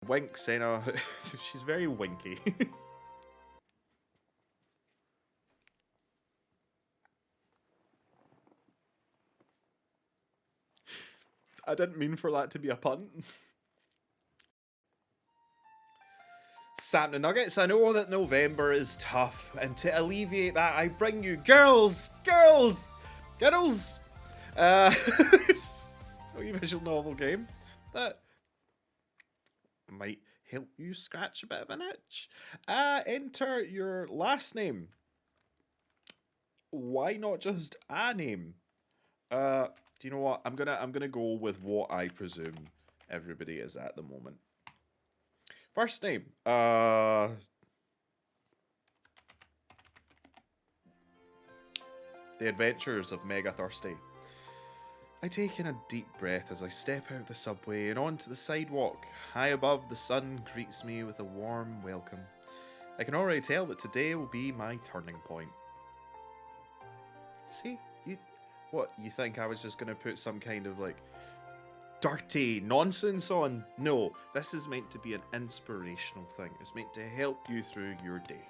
Wink, Senna. She's very winky. I didn't mean for that to be a pun. Sapna Nuggets, I know that November is tough, and to alleviate that, I bring you girls! Girls! Girls! A wee visual novel game that might help you scratch a bit of an itch. Enter your last name. Why not just a name? Do you know what? I'm gonna go with what I presume everybody is at the moment. First name. The Adventures of Mega Thirsty. I take in a deep breath as I step out of the subway and onto the sidewalk. High above, the sun greets me with a warm welcome. I can already tell that today will be my turning point. See? You think I was just going to put some kind of, like, dirty nonsense on? No, this is meant to be an inspirational thing. It's meant to help you through your day.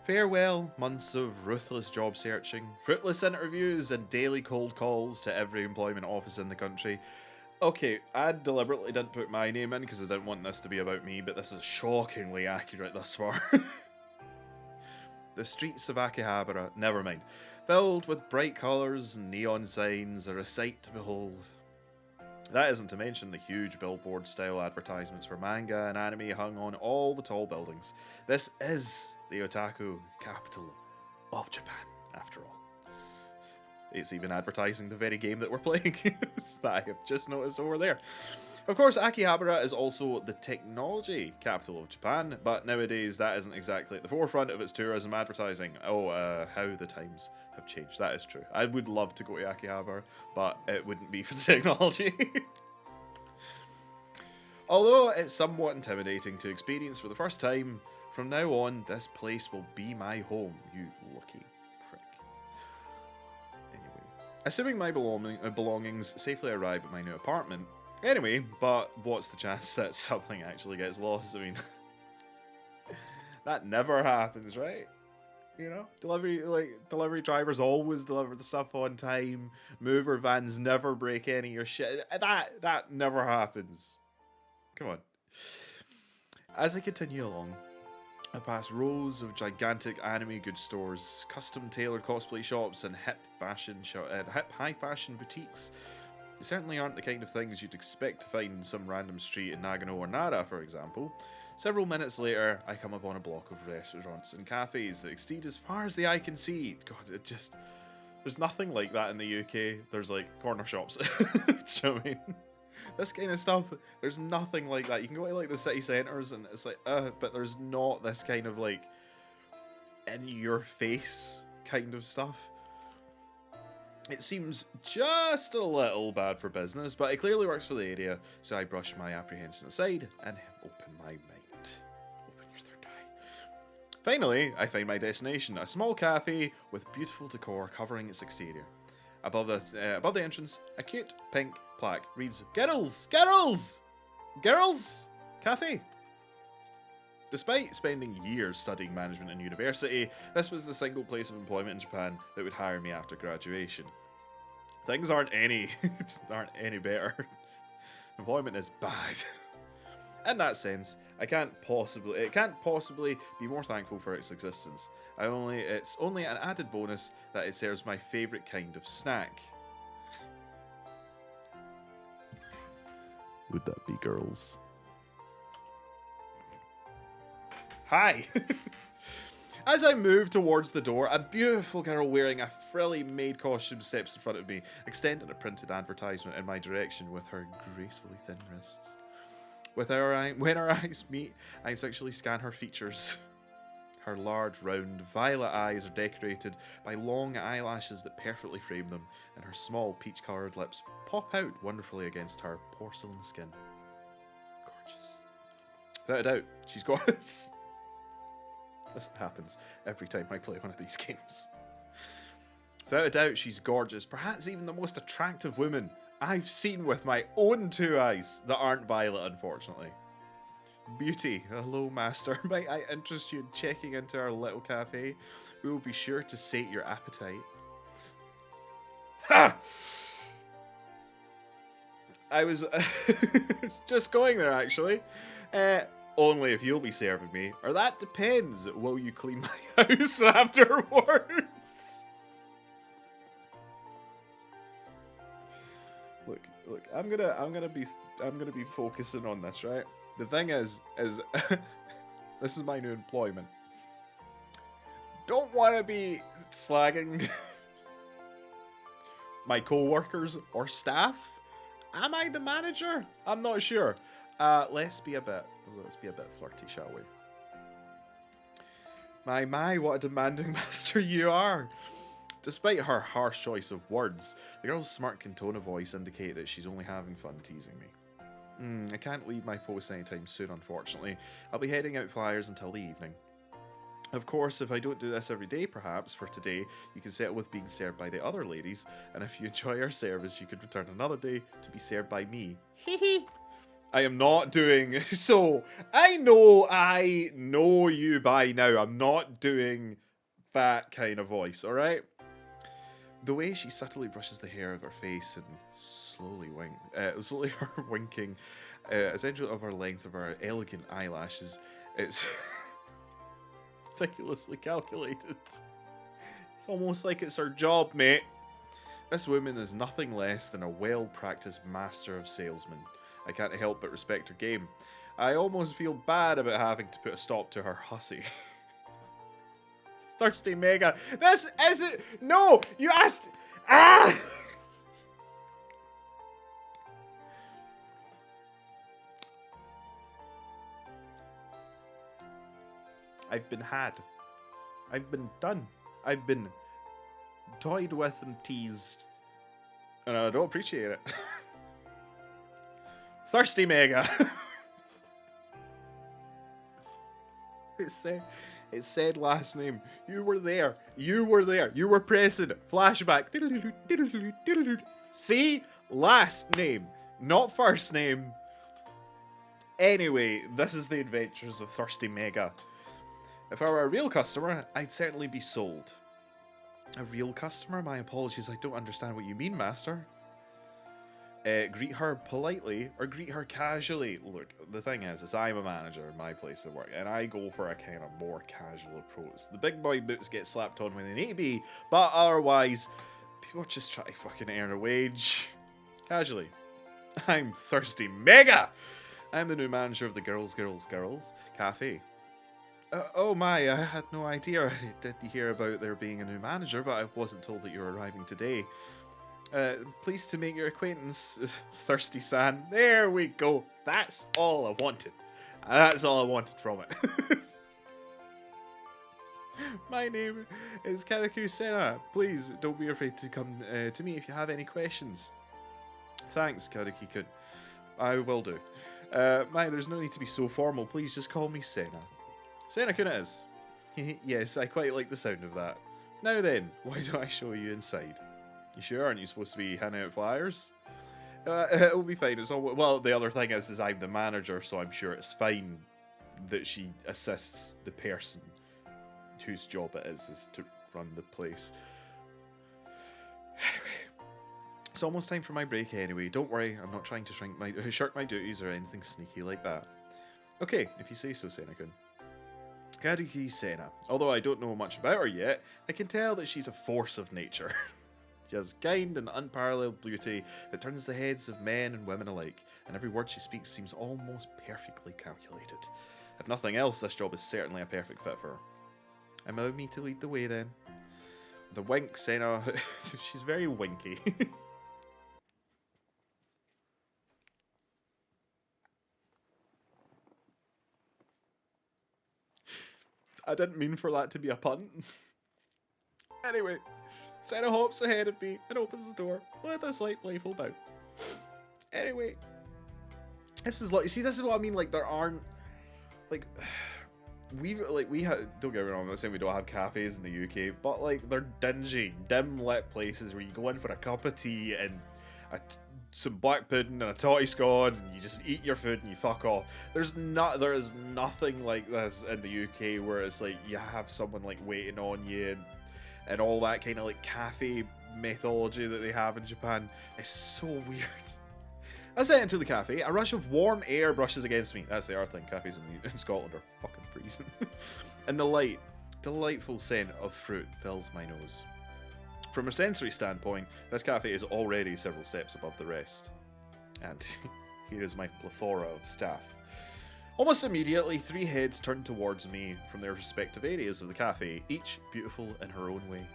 Farewell, months of ruthless job searching, fruitless interviews, and daily cold calls to every employment office in the country. Okay, I deliberately didn't put my name in because I didn't want this to be about me, but this is shockingly accurate thus far. The streets of Akihabara, never mind, filled with bright colours and neon signs, are a sight to behold. That isn't to mention the huge billboard-style advertisements for manga and anime hung on all the tall buildings. This is the otaku capital of Japan, after all. It's even advertising the very game that we're playing that I have just noticed over there. Of course, Akihabara is also the technology capital of Japan, but nowadays that isn't exactly at the forefront of its tourism advertising. How the times have changed. That is true. I would love to go to Akihabara, but it wouldn't be for the technology. Although it's somewhat intimidating to experience for the first time, from now on, this place will be my home, you lucky prick. Anyway, assuming my belongings safely arrive at my new apartment. Anyway, but what's the chance that something actually gets lost? I mean, that never happens, right? You know, delivery drivers always deliver the stuff on time. Mover vans never break any of your shit. That never happens. Come on. As I continue along, I pass rows of gigantic anime goods stores, custom tailored cosplay shops, and hip high fashion boutiques. They certainly aren't the kind of things you'd expect to find in some random street in Nagano or Nara, for example. Several minutes later, I come upon a block of restaurants and cafes that extend as far as the eye can see. God, there's nothing like that in the UK. There's like corner shops. Do you know what I mean? This kind of stuff, there's nothing like that. You can go to like the city centres and it's like, but there's not this kind of like in your face kind of stuff. It seems just a little bad for business, but it clearly works for the area, so I brush my apprehension aside and open my mind. Open your third eye. Finally, I find my destination, a small cafe with beautiful decor covering its exterior. Above the entrance, a cute pink plaque reads, "Girls! Girls! Girls! Cafe!" Despite spending years studying management in university, this was the single place of employment in Japan that would hire me after graduation. Things aren't any better. Employment is bad. In that sense, it can't possibly be more thankful for its existence. It's only an added bonus that it serves my favourite kind of snack. Would that be girls? Hi! As I move towards the door, a beautiful girl wearing a frilly maid costume steps in front of me, extending a printed advertisement in my direction with her gracefully thin wrists. When our eyes meet, I sexually scan her features. Her large, round, violet eyes are decorated by long eyelashes that perfectly frame them, and her small, peach-coloured lips pop out wonderfully against her porcelain skin. Gorgeous. Without a doubt, she's gorgeous. This happens every time I play one of these games. Without a doubt, she's gorgeous, perhaps even the most attractive woman I've seen with my own 2 eyes that aren't violet, unfortunately. Beauty, hello master. Might I interest you in checking into our little cafe? We will be sure to sate your appetite. Ha! I was just going there, actually. Only if you'll be serving me. Or that depends. Will you clean my house afterwards? Look, I'm gonna be focusing on this, right? The thing is this is my new employment. Don't want to be slagging my co-workers or staff. Am I the manager? I'm not sure. Let's be a bit flirty, shall we? My, what a demanding master you are. Despite her harsh choice of words, the girl's smirk and tone of voice indicate that she's only having fun teasing me. I can't leave my post anytime soon, unfortunately. I'll be heading out flyers until the evening. Of course, if I don't do this every day, perhaps, for today, you can settle with being served by the other ladies, and if you enjoy our service, you could return another day to be served by me. Hehe. I am not doing so. I know you by now. I'm not doing that kind of voice, alright? The way she subtly brushes the hair of her face and slowly her winking, essentially of her length of her elegant eyelashes, it's meticulously calculated. It's almost like it's her job, mate. This woman is nothing less than a well-practiced master of salesmen. I can't help but respect her game. I almost feel bad about having to put a stop to her hussy. Thirsty Mega. This isn't. No, you asked. Ah! I've been had. I've been done. I've been toyed with and teased. And I don't appreciate it. Thirsty Mega. It said last name. You were there. You were there. You were present. Flashback. See? Last name. Not first name. Anyway, this is the adventures of Thirsty Mega. If I were a real customer, I'd certainly be sold. A real customer? My apologies, I don't understand what you mean, master. Greet her politely or greet her casually. Look, the thing is I'm a manager in my place of work, and I go for a kind of more casual approach. The big boy boots get slapped on when they need to be, but otherwise, people just try to fucking earn a wage. Casually. I'm Thirsty Mega! I'm the new manager of the Girls Cafe. Oh my, I had no idea. I did hear about there being a new manager, but I wasn't told that you were arriving today. Pleased to make your acquaintance, Thirsty-san. There we go. That's all I wanted. That's all I wanted from it. My name is Karaku Sena. Please don't be afraid to come to me if you have any questions. Thanks, Karaki-kun. I will do. There's no need to be so formal. Please just call me Sena. Sena-kun it is. Yes, I quite like the sound of that. Now then, why don't I show you inside? You sure? Aren't you supposed to be handing out flyers? It'll be fine. It's all well. The other thing is I'm the manager, so I'm sure it's fine that she assists the person whose job it is to run the place. Anyway, it's almost time for my break. Anyway, don't worry. I'm not trying to shirk my duties or anything sneaky like that. Okay, if you say so, Sena-kun. Karuki Sena. Although I don't know much about her yet, I can tell that she's a force of nature. She has kind and unparalleled beauty that turns the heads of men and women alike, and every word she speaks seems almost perfectly calculated. If nothing else, this job is certainly a perfect fit for her. Allow me to lead the way then. The wink, Sena. She's very winky. I didn't mean for that to be a pun. Anyway. Sena hops ahead of me and opens the door with a slight playful bow. Anyway, this is like, see, this is what I mean. Like, there aren't, like, we have. Don't get me wrong, I'm not saying we don't have cafes in the UK, but like, they're dingy, dim lit places where you go in for a cup of tea and a some black pudding and a toddy scone, and you just eat your food and you fuck off. There is nothing like this in the UK where it's like you have someone like waiting on you and all that kind of like cafe mythology that they have in Japan. It's so weird. As I enter the cafe, a rush of warm air brushes against me. That's the other thing. Cafes in Scotland are fucking freezing. And the delightful scent of fruit fills my nose. From a sensory standpoint, this cafe is already several steps above the rest. And here is my plethora of staff. Almost immediately, 3 heads turn towards me from their respective areas of the cafe, each beautiful in her own way.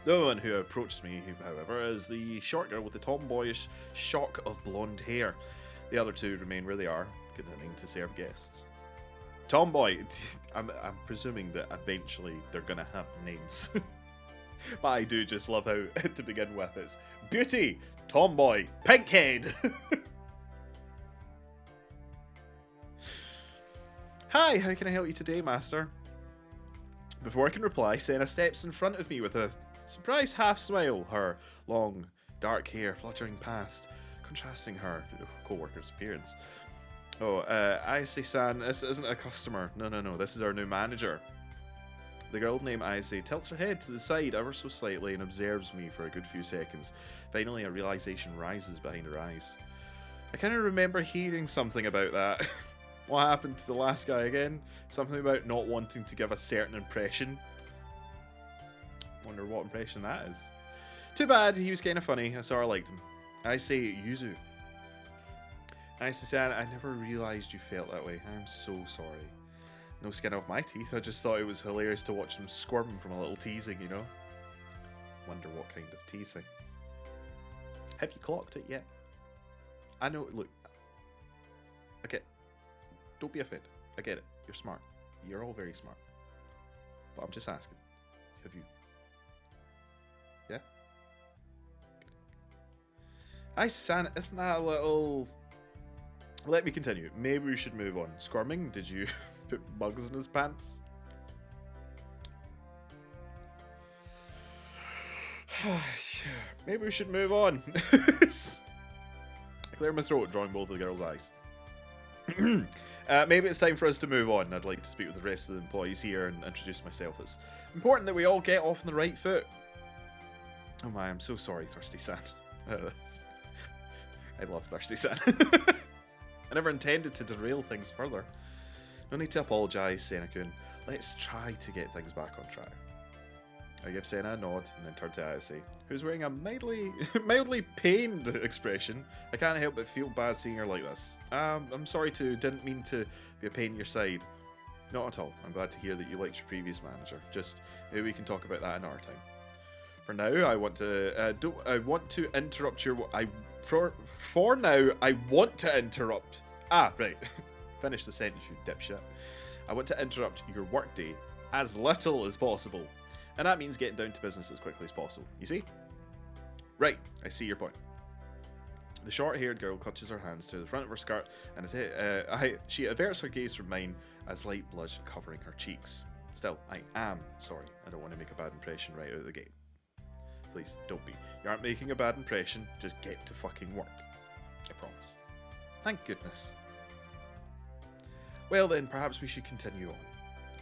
The one who approaches me, however, is the short girl with the tomboyish shock of blonde hair. The other 2 remain where they are, continuing to serve guests. Tomboy, I'm presuming that eventually they're gonna have names. But I do just love how, to begin with, it's Beauty, Tomboy, Pinkhead. Hi, how can I help you today, master? Before I can reply, Senna steps in front of me with a surprised half smile, her long, dark hair fluttering past, contrasting her co-worker's appearance. Oh, Ayase-san, this isn't a customer. No, this is our new manager. The girl named Ayase tilts her head to the side ever so slightly and observes me for a good few seconds. Finally, a realization rises behind her eyes. I kind of remember hearing something about that. What happened to the last guy again? Something about not wanting to give a certain impression. Wonder what impression that is. Too bad, he was kind of funny. I saw I liked him. I say Yuzu. Ayase-san, I never realised you felt that way. I'm so sorry. No skin off my teeth. I just thought it was hilarious to watch them squirm from a little teasing, you know? Wonder what kind of teasing. Have you clocked it yet? I know, look. Okay. Don't be offended. I get it. You're smart. You're all very smart. But I'm just asking. Have you... Yeah? Ayase-san, isn't that a little... Let me continue. Maybe we should move on. Squirming? Did you put bugs in his pants? Maybe we should move on. I clear my throat, drawing both of the girls' eyes. Maybe it's time for us to move on. I'd like to speak with the rest of the employees here and introduce myself. It's important that we all get off on the right foot. Oh my, I'm so sorry, Thirsty-san. I love Thirsty-san. I never intended to derail things further. No need to apologise, Senna-kun. Let's try to get things back on track. I give Senna a nod and then turn to Ayase, who's wearing a mildly pained expression. I can't help but feel bad seeing her like this. I'm sorry too, didn't mean to be a pain in your side. Not at all. I'm glad to hear that you liked your previous manager. Just, maybe we can talk about that another time. For now, I want to interrupt your... For now, I want to interrupt... Ah, right. Finish the sentence, you dipshit. I want to interrupt your workday as little as possible. And that means getting down to business as quickly as possible. You see? Right, I see your point. The short-haired girl clutches her hands to the front of her skirt, and she averts her gaze from mine as light blush covering her cheeks. Still, I am sorry. I don't want to make a bad impression right out of the gate. Please, don't be. You aren't making a bad impression. Just get to fucking work. I promise. Thank goodness. Well then, perhaps we should continue on.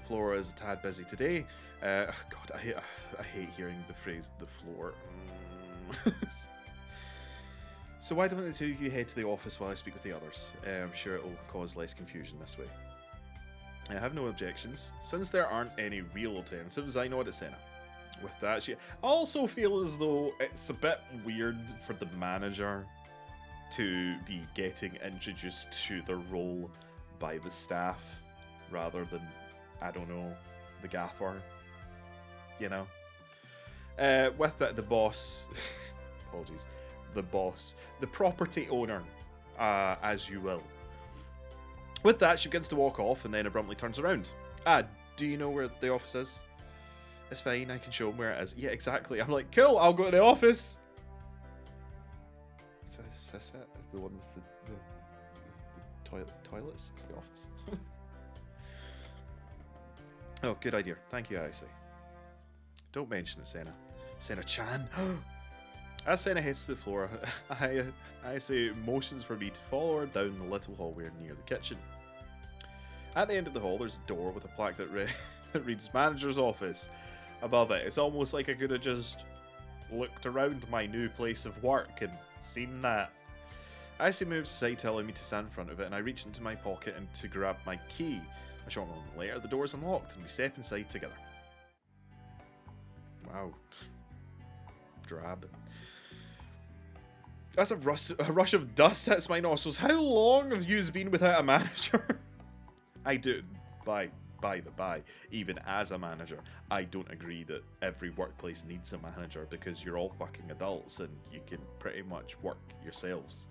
Flora is a tad busy today. God, I hate hearing the phrase, the floor. So why don't the two of you head to the office while I speak with the others? I'm sure it will cause less confusion this way. I have no objections. Since there aren't any real alternatives, I know what it's in. With that, I also feel as though it's a bit weird for the manager to be getting introduced to the role by the staff rather than, I don't know, the gaffer, you know? With that, the boss, apologies, the boss, the property owner, as you will. With that, she begins to walk off and then abruptly turns around. Do you know where the office is? It's fine, I can show him where it is. Yeah, exactly. I'm like, cool, I'll go to the office. Is this it? The one with the toilets? It's the office. Oh, good idea. Thank you, Ayase. Don't mention it, Senna. Senna-chan. As Senna heads to the floor, I say motions for me to follow her down the little hallway near the kitchen. At the end of the hall, there's a door with a plaque that, that reads Manager's Office. Above it, it's almost like I could have just looked around my new place of work and seen that. Icy moves aside to allow me to stand in front of it, and I reach into my pocket and to grab my key. A short moment later, the door is unlocked, and we step inside together. Wow. Drab. That's a rush of dust hits my nostrils. How long have you been without a manager? I do. By the by, even as a manager, I don't agree that every workplace needs a manager because you're all fucking adults and you can pretty much work yourselves.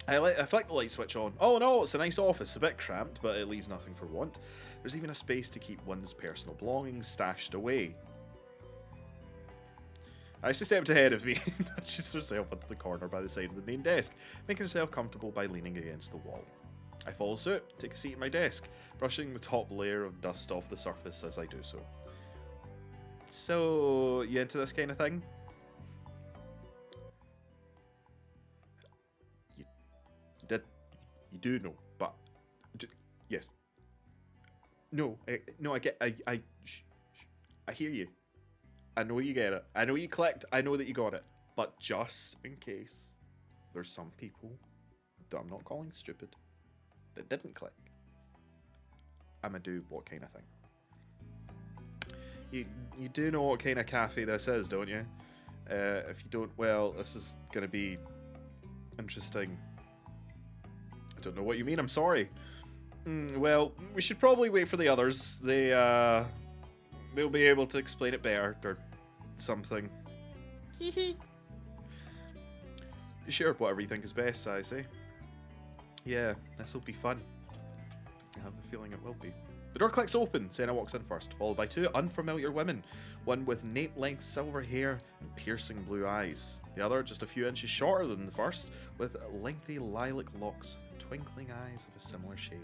I flick the light switch on. Oh no, it's a nice office, a bit cramped, but it leaves nothing for want. There's even a space to keep one's personal belongings stashed away. Icy stepped ahead of me and touches herself onto the corner by the side of the main desk, making herself comfortable by leaning against the wall. I follow suit, take a seat at my desk, brushing the top layer of dust off the surface as I do so. So, you into this kind of thing? You do know, but yes. No, I hear you. I know you get it. I know you clicked. I know that you got it. But just in case, there's some people that I'm not calling stupid that didn't click. I'ma do what kind of thing? You do know what kind of cafe this is, don't you? If you don't, well, this is gonna be interesting. I don't know what you mean. I'm sorry. Well, we should probably wait for the others. They'll be able to explain it better or something. You sure, whatever you think is best, I say. Yeah, this'll be fun. I have the feeling it will be. The door clicks open. Senna walks in first, followed by two unfamiliar women. One with nape-length silver hair and piercing blue eyes. The other just a few inches shorter than the first, with lengthy lilac locks and twinkling eyes of a similar shade.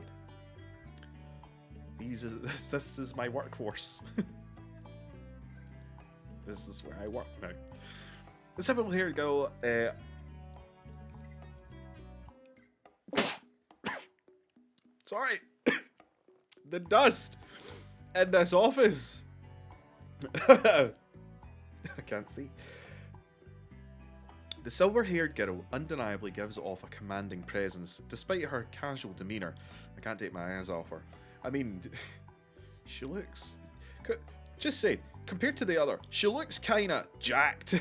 This is my workforce. This is where I work now. The simple-haired girl, sorry. The dust in this office. I can't see. The silver-haired girl undeniably gives off a commanding presence, despite her casual demeanour. I can't take my eyes off her. I mean, she looks... Just saying, compared to the other, she looks kinda jacked.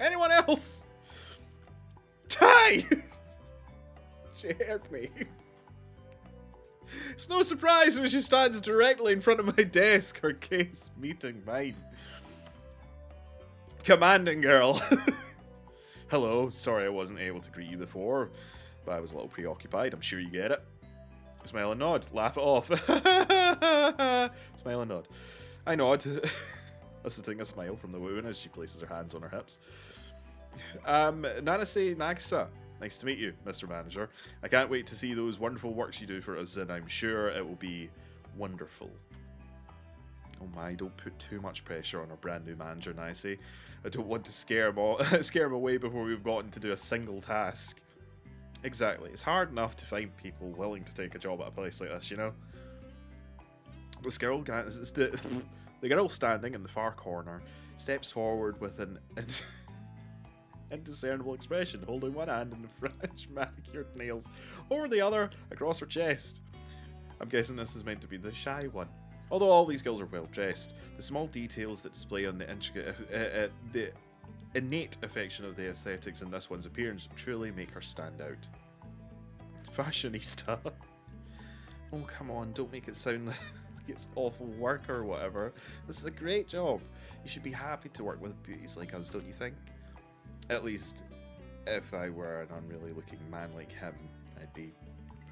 Anyone else? Ty! She heard me. It's no surprise when she stands directly in front of my desk, her case meeting mine. Commanding girl. Hello, sorry I wasn't able to greet you before, but I was a little preoccupied, I'm sure you get it. Smile and nod, laugh it off. Smile and nod. I nod, eliciting a smile from the woman as she places her hands on her hips. Nanase Nagisa. Nice to meet you, Mr. Manager. I can't wait to see those wonderful works you do for us, and I'm sure it will be wonderful. Oh my, don't put too much pressure on our brand new manager, Nanase. I don't want to scare him away before we've gotten to do a single task. Exactly. It's hard enough to find people willing to take a job at a place like this, you know? This girl, the girl standing in the far corner, steps forward with an indiscernible expression, holding one hand in the French manicured nails over the other across her chest. I'm guessing this is meant to be the shy one. Although all these girls are well dressed, the small details that display on the intricate, the innate affection of the aesthetics in this one's appearance truly make her stand out. Fashionista. Oh come on, don't make it sound like it's awful work or whatever. This is a great job. You should be happy to work with beauties like us, don't you think? At least, if I were an unreally looking man like him, I'd be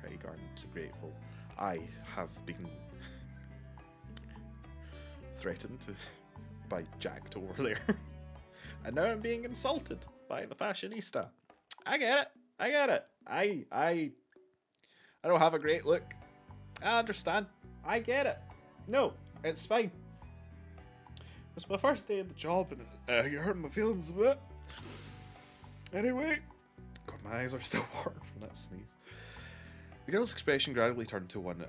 pretty darn grateful. I have been threatened by Jacked over there. And now I'm being insulted by the fashionista. I get it. I get it. I don't have a great look. I understand. I get it. No, it's fine. It's my first day in the job, and you're hurting my feelings a bit. Anyway, God, my eyes are still warm from that sneeze. The girl's expression gradually turned to one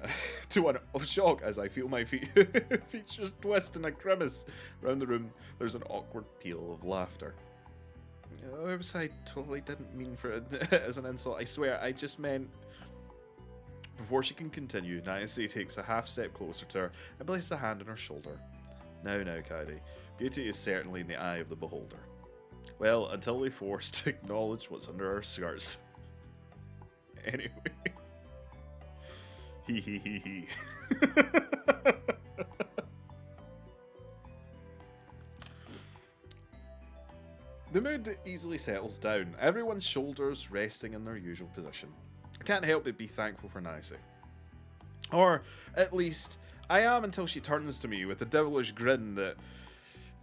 of shock as I feel my features twist in a grimace. Around the room, there's an awkward peal of laughter. Oops, I totally didn't mean for it as an insult. I swear, I just meant... Before she can continue, Nancy takes a half step closer to her and places a hand on her shoulder. Now, Kylie, beauty is certainly in the eye of the beholder. Well, until we're forced to acknowledge what's under our skirts. Anyway. Hee hee hee hee. The mood easily settles down, everyone's shoulders resting in their usual position. I can't help but be thankful for Nancy. Or, at least, I am until she turns to me with a devilish grin that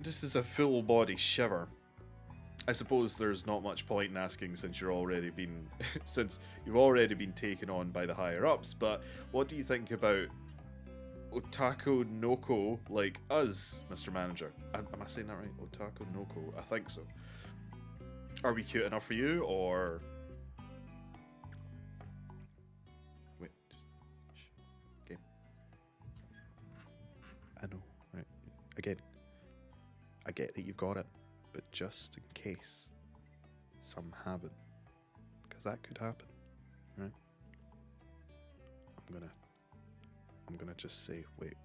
just is a full body shiver. I suppose there's not much point in asking since you've already been taken on by the higher ups, but what do you think about Otaku Noko like us, Mr. Manager? Am I saying that right? Otaku Noko? I think so. Are we cute enough for you, or... Wait, just... Shh. Okay. I know, right? Again, I get that you've got it, but just in case some haven't, because that could happen, right? I'm gonna just say, wait,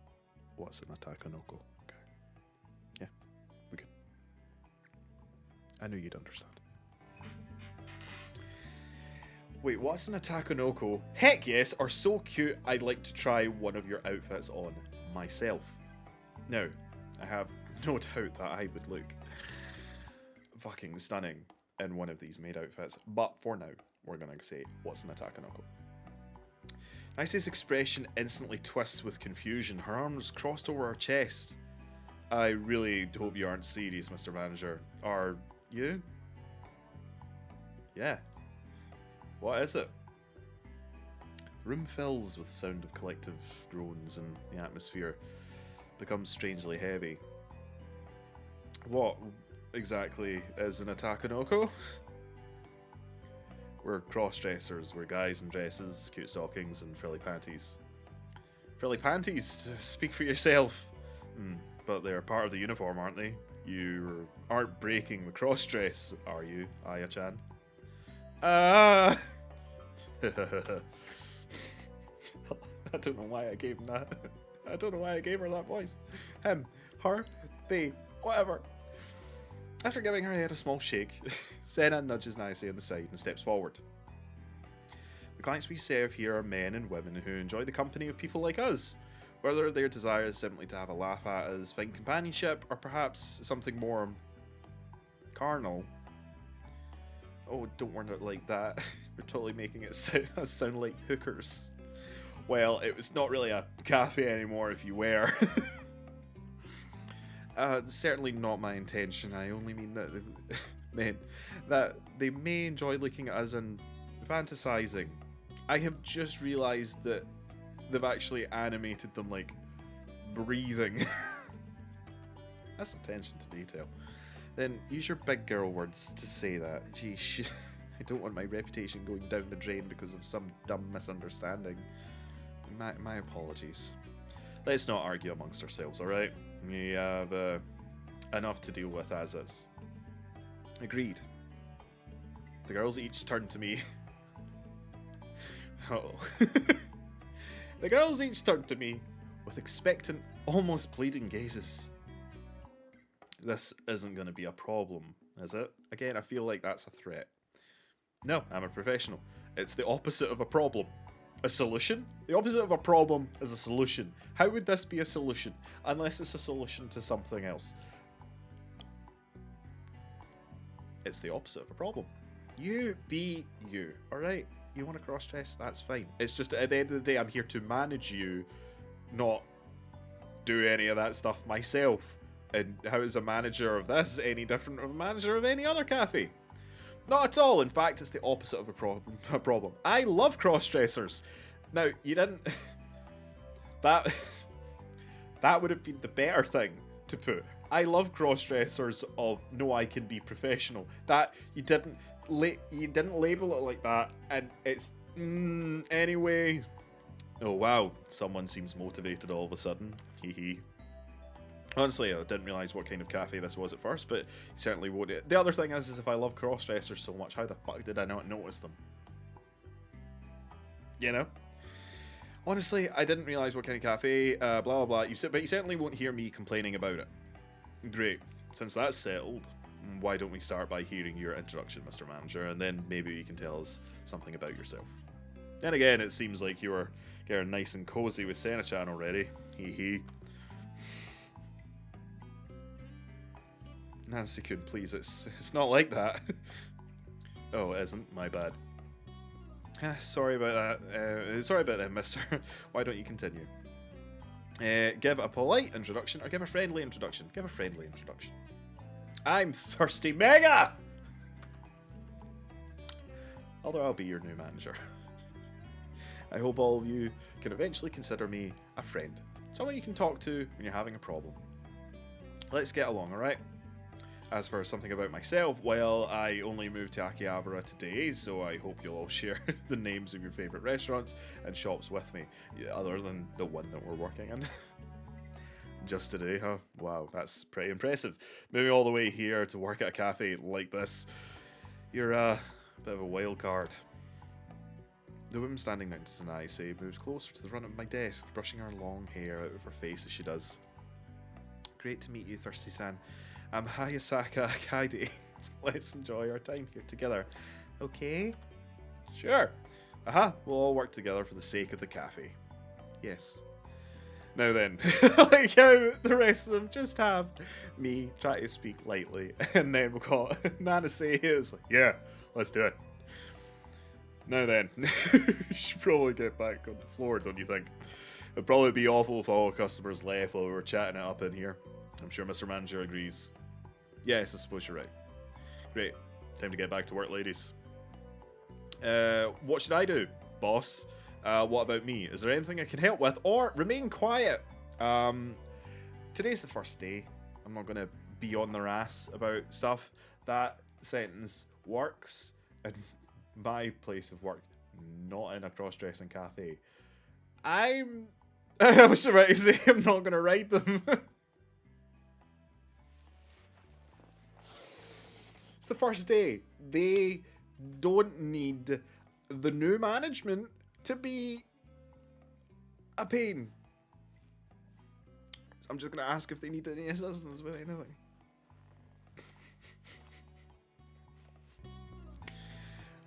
what's an Takanoko? Okay. Yeah, we could. I knew you'd understand. Wait, what's an Takanoko? Heck yes, are so cute I'd like to try one of your outfits on myself. Now, I have no doubt that I would look fucking stunning in one of these maid outfits, but for now, we're gonna say, what's an Takanoko? Nice's expression instantly twists with confusion, her arms crossed over her chest. I really hope you aren't serious, Mr. Manager. Are you? Yeah. What is it? The room fills with the sound of collective groans and the atmosphere becomes strangely heavy. What exactly is an Takanoko? We're cross-dressers, we're guys in dresses, cute stockings, and frilly panties. Frilly panties? Speak for yourself. But they're part of the uniform, aren't they? You aren't breaking the cross-dress, are you, Aya-chan? I don't know why I gave him that. I don't know why I gave her that voice. Him, her, they, whatever. After giving her head a small shake, Senna nudges Nicey on the side and steps forward. The clients we serve here are men and women who enjoy the company of people like us, whether their desire is simply to have a laugh at us, find companionship, or perhaps something more carnal. Oh, don't word it like that. We're totally making it sound like hookers. Well, it's not really a cafe anymore if you were. Certainly not my intention. I only mean that they may enjoy looking at us and fantasizing. I have just realized that they've actually animated them like breathing. That's attention to detail. Then use your big girl words to say that. Geesh, I don't want my reputation going down the drain because of some dumb misunderstanding. My apologies. Let's not argue amongst ourselves, alright? We have enough to deal with as is. Agreed. The girls each turned to me. Oh. The girls each turned to me with expectant, almost pleading gazes. This isn't going to be a problem, is it? Again, I feel like that's a threat. No, I'm a professional. It's the opposite of a problem. A solution? The opposite of a problem is a solution. How would this be a solution? Unless it's a solution to something else. It's the opposite of a problem. You be you, alright? You want to cross-dress? That's fine. It's just at the end of the day, I'm here to manage you, not do any of that stuff myself. And how is a manager of this any different from a manager of any other cafe? Not at all. In fact, it's the opposite of a problem. I love cross-dressers. Now, you didn't... that would have been the better thing to put. I love cross-dressers of no, I can be professional. That you didn't label it like that, and it's anyway. Oh wow, someone seems motivated all of a sudden. Hee hee. Honestly, I didn't realise what kind of cafe this was at first, but you certainly won't. The other thing is if I love cross-dressers so much, how the fuck did I not notice them? You know? Honestly, I didn't realise what kind of cafe, blah blah blah. But you certainly won't hear me complaining about it. Great. Since that's settled, why don't we start by hearing your introduction, Mr. Manager, and then maybe you can tell us something about yourself. And again, it seems like you were getting nice and cozy with Senna-chan already. Hee hee. Nancy-kun, please, it's not like that. Oh, it isn't? My bad. Sorry about that. Sorry about that, mister. Why don't you continue? Give a polite introduction or give a friendly introduction? Give a friendly introduction. I'm Thirsty Mega! Although I'll be your new manager. I hope all of you can eventually consider me a friend. Someone you can talk to when you're having a problem. Let's get along, alright? As for something about myself, well, I only moved to Akihabara today, so I hope you'll all share the names of your favourite restaurants and shops with me, other than the one that we're working in. Just today, huh? Wow, that's pretty impressive. Moving all the way here to work at a cafe like this, you're a bit of a wild card. The woman standing next to Naise moves closer to the front of my desk, brushing her long hair out of her face as she does. Great to meet you, Thirsty-san. I'm Hayasaka Kaide. Let's enjoy our time here together. Okay? Sure. Aha, we'll all work together for the sake of the cafe. Yes. Now then, like how the rest of them just have me try to speak lightly, and then we'll call Nanase is like, yeah, let's do it. Now then, we should probably get back on the floor, don't you think? It'd probably be awful if all customers left while we were chatting it up in here. I'm sure Mr. Manager agrees. Yes, I suppose you're right. Great. Time to get back to work, ladies. What should I do, boss? What about me? Is there anything I can help with? Or remain quiet? Today's the first day. I'm not going to be on their ass about stuff. That sentence works in my place of work, not in a cross-dressing cafe. I was about to say I'm not going to write them. It's the first day. They don't need the new management to be a pain. So I'm just going to ask if they need any assistance with anything.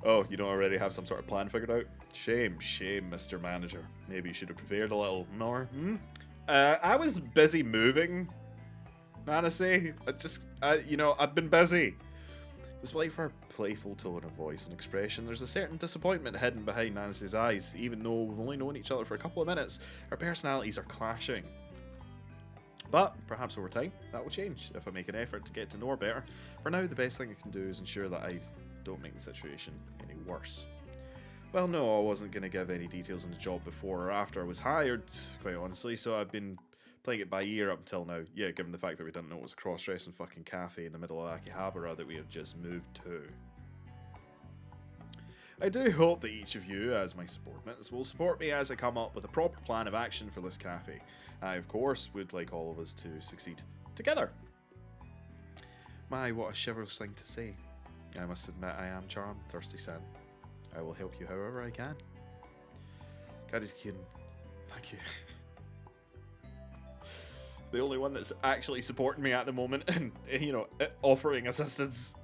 Oh, you don't already have some sort of plan figured out? Shame, Mr. Manager. Maybe you should have prepared a little more. I was busy moving, Nanase. I've been busy. Despite her playful tone of voice and expression, there's a certain disappointment hidden behind Nancy's eyes. Even though we've only known each other for a couple of minutes, our personalities are clashing. But perhaps over time, that will change if I make an effort to get to know her better. For now, the best thing I can do is ensure that I don't make the situation any worse. Well, no, I wasn't going to give any details on the job before or after I was hired, quite honestly, so I've been playing it by ear up until now. Yeah, given the fact that we didn't know it was a cross-dressing fucking cafe in the middle of Akihabara that we had just moved to. I do hope that each of you, as my subordinates, will support me as I come up with a proper plan of action for this cafe. I, of course, would like all of us to succeed together. My, what a chivalrous thing to say. I must admit I am charmed, Thirsty-san. I will help you however I can. Kadekin, thank you. The only one that's actually supporting me at the moment and, offering assistance.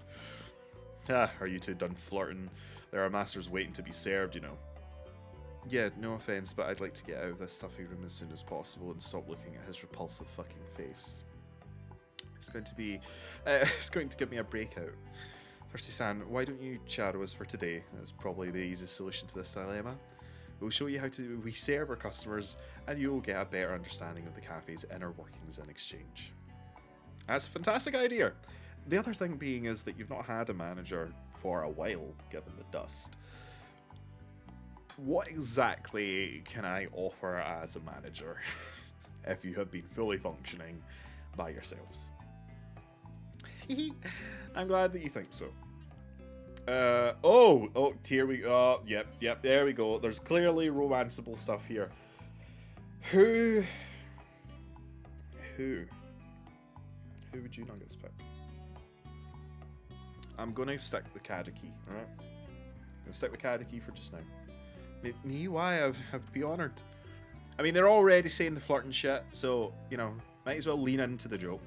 Are you two done flirting? There are masters waiting to be served, Yeah, no offense, but I'd like to get out of this stuffy room as soon as possible and stop looking at his repulsive fucking face. It's going to give me a breakout. Thirsty-san, why don't you shadow us for today? That's probably the easiest solution to this dilemma. We'll show you how we serve our customers, and you'll get a better understanding of the cafe's inner workings in exchange. That's a fantastic idea. The other thing being is that you've not had a manager for a while, given the dust. What exactly can I offer as a manager if you have been fully functioning by yourselves? I'm glad that you think so. Oh, here we go. Yep, there we go. There's clearly romanceable stuff here. Who would you nuggets pick? I'm gonna stick with Kadaki, alright? I'm gonna stick with Kadaki for just now. Me? Why? I'd be honoured. I mean, they're already saying the flirting shit, so, you know, might as well lean into the joke.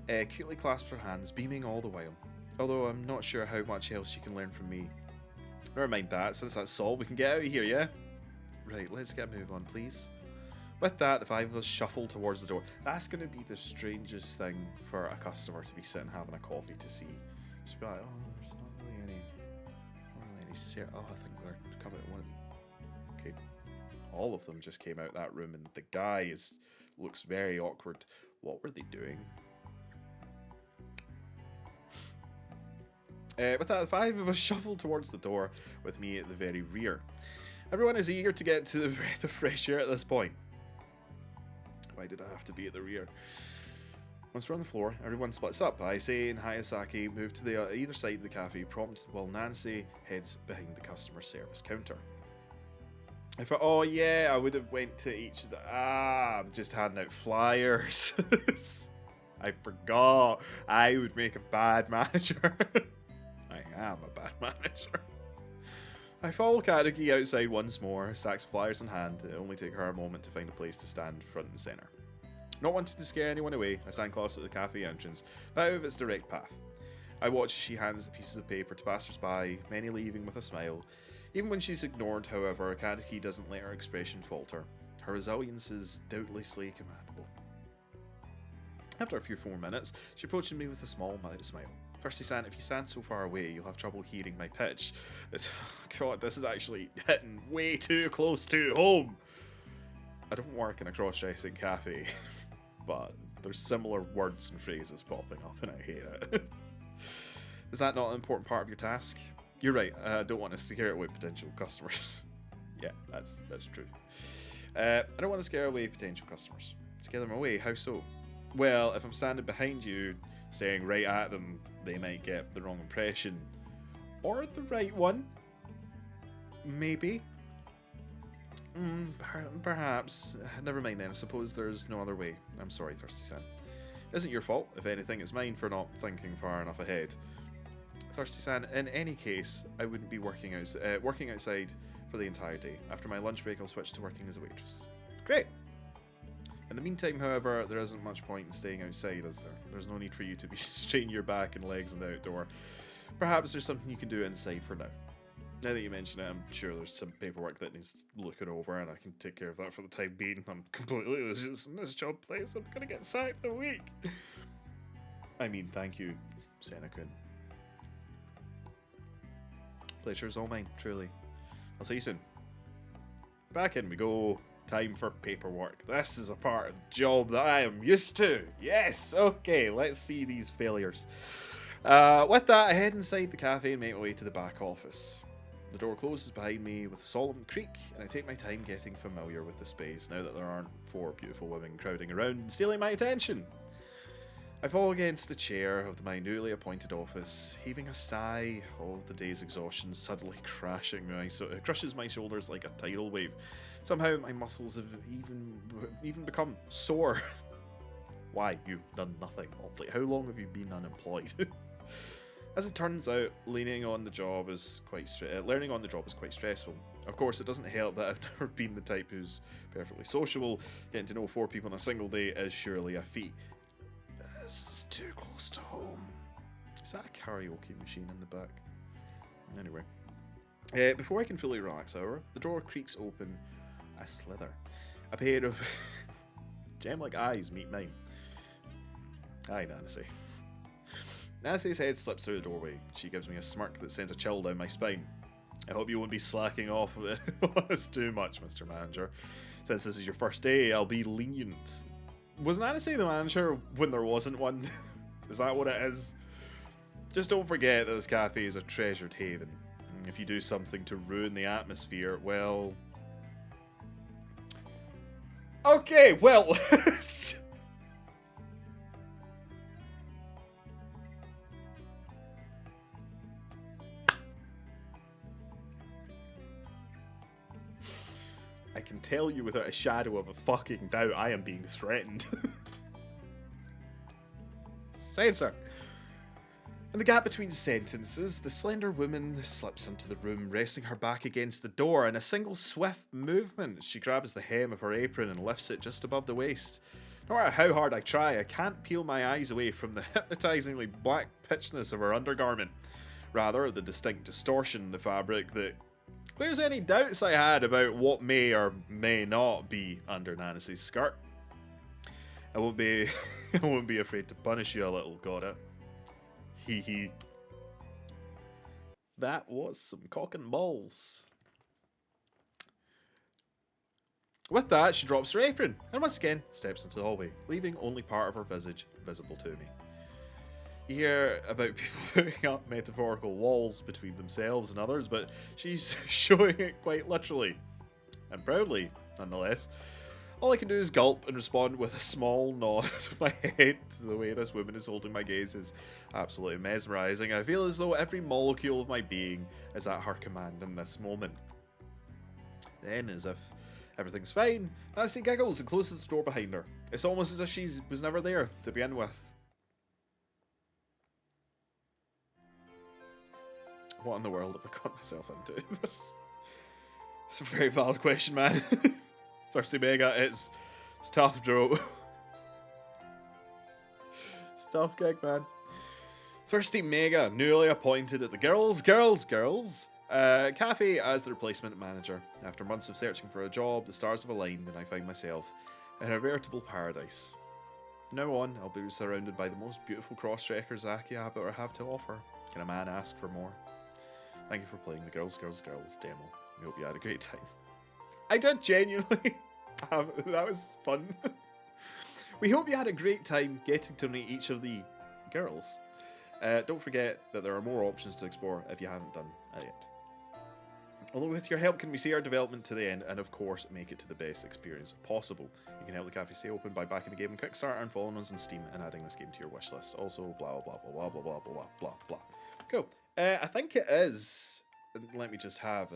Cutely clasps her hands, beaming all the while. Although I'm not sure how much else you can learn from me. Never mind that, since that's all, we can get out of here, yeah? Right, let's get a move on, please. With that, the five of us shuffle towards the door. That's going to be the strangest thing for a customer to be sitting having a coffee to see. Just be like, oh, there's not really any oh, I think they're coming at one. Okay. All of them just came out that room, and the guy looks very awkward. What were they doing? With that, the five of us shuffle towards the door, with me at the very rear. Everyone is eager to get to the breath of fresh air at this point. Why did I have to be at the rear? Once we're on the floor, everyone splits up. Aisei and Hayasaki move to the either side of the cafe, prompt while Nancy heads behind the customer service counter. I thought, oh yeah, I would have went to each of the... I'm just handing out flyers. I forgot. I would make a bad manager. I am a bad manager. I follow Kadaki outside once more, stacks of flyers in hand. It only take her a moment to find a place to stand front and centre. Not wanting to scare anyone away, I stand close at the cafe entrance, but out of its direct path. I watch as she hands the pieces of paper to passers-by, many leaving with a smile. Even when she's ignored, however, Kadaki doesn't let her expression falter. Her resilience is doubtlessly commendable. After a few more minutes, she approaches me with a small smile. Thirsty-san, if you stand so far away, you'll have trouble hearing my pitch. God, this is actually hitting way too close to home. I don't work in a cross-dressing cafe, but there's similar words and phrases popping up and I hate it. Is that not an important part of your task? You're right, I don't want to scare away potential customers. Yeah, that's true. I don't want to scare away potential customers. Scare them away, how so? Well, if I'm standing behind you, staring right at them, they might get the wrong impression. Or the right one. Maybe. Perhaps. Never mind then, I suppose there's no other way. I'm sorry, Thirsty-san. It isn't your fault. If anything, it's mine for not thinking far enough ahead. Thirsty-san, in any case, I wouldn't be working outside for the entire day. After my lunch break, I'll switch to working as a waitress. Great! In the meantime, however, there isn't much point in staying outside, is there? There's no need for you to be straining your back and legs in the outdoor. Perhaps there's something you can do inside for now. Now that you mention it, I'm sure there's some paperwork that needs looking over, and I can take care of that for the time being. I'm completely useless in this job place. I'm gonna get sacked in a week. I mean, thank you, Senna-kun. Pleasure's all mine, truly. I'll see you soon. Back in we go. Time for paperwork. This is a part of the job that I am used to. Yes, okay, let's see these failures. With that, I head inside the cafe and make my way to the back office. The door closes behind me with a solemn creak, and I take my time getting familiar with the space now that there aren't four beautiful women crowding around and stealing my attention. I fall against the chair of my newly appointed office, heaving a sigh. All of the day's exhaustion suddenly crushes my shoulders like a tidal wave. Somehow my muscles have even become sore. Why? You've done nothing. Like, how long have you been unemployed? As it turns out, learning on the job is quite stressful. Of course, it doesn't help that I've never been the type who's perfectly sociable. Getting to know 4 people in a single day is surely a feat. This is too close to home. Is that a karaoke machine in the back? Anyway. Before I can fully relax, however, the door creaks open. I slither. A pair of gem-like eyes meet mine. Hi, Nancy. Nancy's head slips through the doorway. She gives me a smirk that sends a chill down my spine. I hope you won't be slacking off on us too much, Mr. Manager. Since this is your first day, I'll be lenient. Was Nancy the manager when there wasn't one? Is that what it is? Just don't forget that this cafe is a treasured haven. If you do something to ruin the atmosphere, well... Okay, well... can tell you without a shadow of a fucking doubt I am being threatened. Censor. In the gap between sentences, the slender woman slips into the room, resting her back against the door. In a single swift movement, she grabs the hem of her apron and lifts it just above the waist. No matter how hard I try, I can't peel my eyes away from the hypnotizingly black pitchness of her undergarment. Rather, the distinct distortion in the fabric that clears any doubts I had about what may or may not be under Nancy's skirt. I won't be afraid to punish you a little, got it? Hee hee. That was some cock and balls. With that, she drops her apron, and once again, steps into the hallway, leaving only part of her visage visible to me. You hear about people putting up metaphorical walls between themselves and others, but she's showing it quite literally. And proudly, nonetheless. All I can do is gulp and respond with a small nod of my head to the way this woman is holding my gaze is absolutely mesmerizing. I feel as though every molecule of my being is at her command in this moment. Then, as if everything's fine, Nancy giggles and closes the door behind her. It's almost as if she was never there to begin with. What in the world have I got myself into? This it's a very valid question, man. Thirsty Mega, it's tough, Joe. It's tough gig, man. Thirsty Mega, newly appointed at the Girls Cafe as the replacement manager. After months of searching for a job, the stars have aligned and I find myself in a veritable paradise. From now on, I'll be surrounded by the most beautiful cross-streckers Akihabara have to offer. Can a man ask for more? Thank you for playing the Girls demo. We hope you had a great time. I did genuinely have, that was fun. We hope you had a great time getting to meet each of the girls. Don't forget that there are more options to explore if you haven't done it yet. Although with your help can we see our development to the end and of course make it to the best experience possible. You can help the cafe stay open by backing the game on Kickstarter and following us on Steam and adding this game to your wish list. Also blah blah blah blah blah blah blah blah blah. Cool. I think it is. Let me just have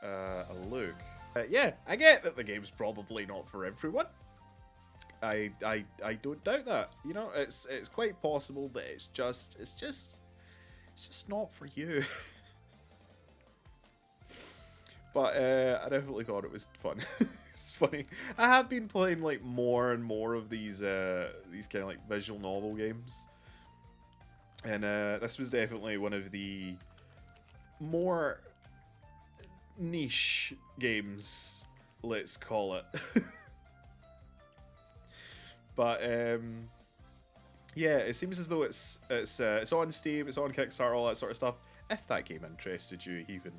a look. Yeah, I get that the game's probably not for everyone. I don't doubt that. You know, it's quite possible that it's just not for you. But I definitely thought it was fun. It's funny. I have been playing like more and more of these kind of like visual novel games, and this was definitely one of the more niche games, let's call it. But yeah, it seems as though it's on Steam, it's on Kickstarter, all that sort of stuff. If that game interested you even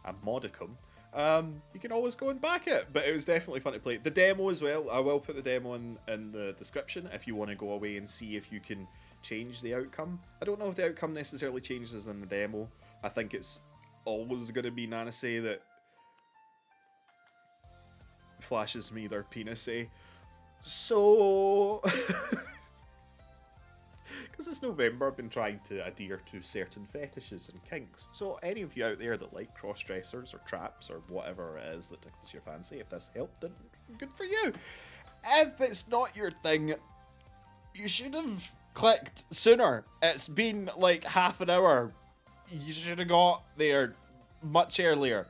a modicum, you can always go and back it. But it was definitely fun to play. The demo as well, I will put the demo in the description if you want to go away and see if you can change the outcome. I don't know if the outcome necessarily changes in the demo. I think it's always going to be Nancy that flashes me their penis, eh? So, because it's November, I've been trying to adhere to certain fetishes and kinks. So any of you out there that like cross-dressers or traps or whatever it is that tickles your fancy, if this helped, then good for you. If it's not your thing, you should have clicked sooner. It's been like half an hour. You should have got there much earlier.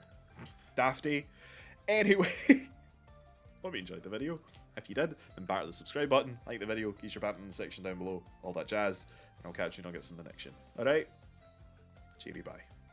Dafty. Anyway, hope you enjoyed the video. If you did, then batter the subscribe button, like the video, use your button in the section down below, all that jazz, and I'll catch you nuggets in the next one. Alright? Cheery bye.